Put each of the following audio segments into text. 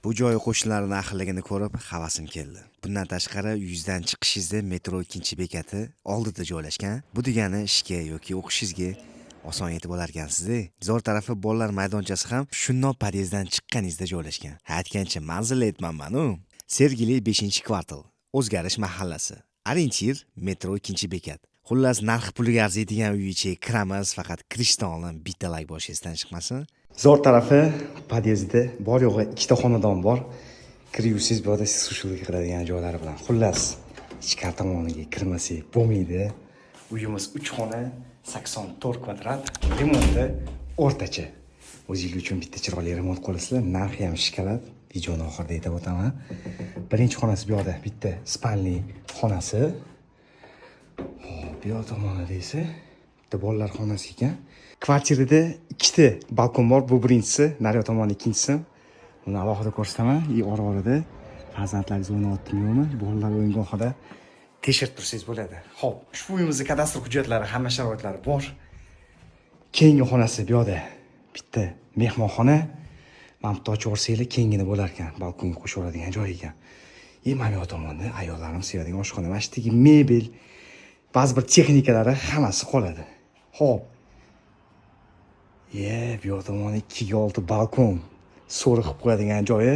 Bu joy qo'shnilarini ahilligini ko'rib havasim keldi. Bundan tashqari uyingizdan chiqishingizda metro 2-bekati oldida joylashgan. Bu degani ishga yoki o'qishingizga oson yetib olarkansiz. Zo'r tarafi bolalar maydonchasi ham shundoq podyezddan chiqqaningizda joylashgan. Aytgancha manzilni aytmanman-ku. Sergeli 5-kvartal. O'zgarish mahallasi. Orientir metro 2-bekat. Xullas, narx puliga arziydigan uy ichiga kiramiz, faqat kirishdan oldin bitta like boshingizdan chiqmasin. Zo'r tarafi podyezdda bor yo'g'i ikkita xonadon bor. Kiruvsiz bu yerda sushulik qiladigan joylari bilan. Xullas, ichkari tomoniga kirmasak bo'lmaydi. Uyimiz 3 xona, 84 kvadrat, remonti o'rtacha. O'zingiz uchun bitta chiroyli remont qilasizlar. Narxi ham shikolat. Videoni oxirida aytib o'taman. Birinchi xonasi bu yerda bitta spalni xonasi. Bu yoq tomonida esa bitta bolalar xonasi ekan. Kvartirada ikkita balkon bor. Bu birinchisi, nari tomon ikkinchisi. Buni alohida ko'rsataman. Orada farzandlaringiz o'ynayotganmi? Bolalar o'yingohida tekshirib tursangiz bo'ladi. Xo'p, ushbu uyimizning kadastr hujjatlari, hamma sharoitlari bor. Keyingi xonasi bu yerda bitta mehmonxona. Mana bu ochib o'rsanglar kengina bo'lar ekan, balkonga qo'shib oladigan joy ekan. Mana bu tomonda ayollarimiz sevadigan oshxona, mana shu mebel, ba'zi bir texnikalari hammasi qoladi. Xo'p. Bu tomoni 2/6 balkon, so'riq qilib qo'yadigan joyi.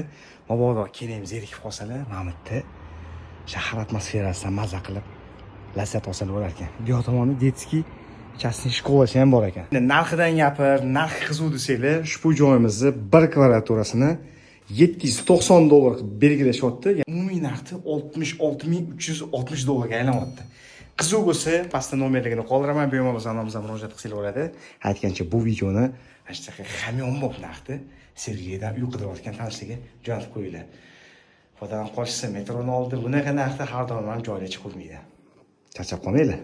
Mabodo keling zerikib qolsalar, mana bu shahar atmosferasidan maza qilib lazzat olsalar bo'lar ekan. Bu tomoni detskiy частный shkolasi ham bor ekan. Narxidan gapir, narx qiziq desanglar, ushbu joyimizni 1 kvadraturasini $790 qilib belgilashyapti. Umumiy narxi $66,360 ga aylanyapti. Qiziq bo'lsa, pastda nomerligini qoldiraman, bemalol zanomizdan murojaat qilsanglar bo'ladi. Aytgancha bu videoni hashtaga hamyon bo'lib narxda Sergeydan uy qidirayotgan tanishlarga jo'natib qo'yinglar. Foydalanib qolishsa, metroning oldida bunaqa narxda har doim ham joylar chiqilmaydi. Charchab qolmanglar.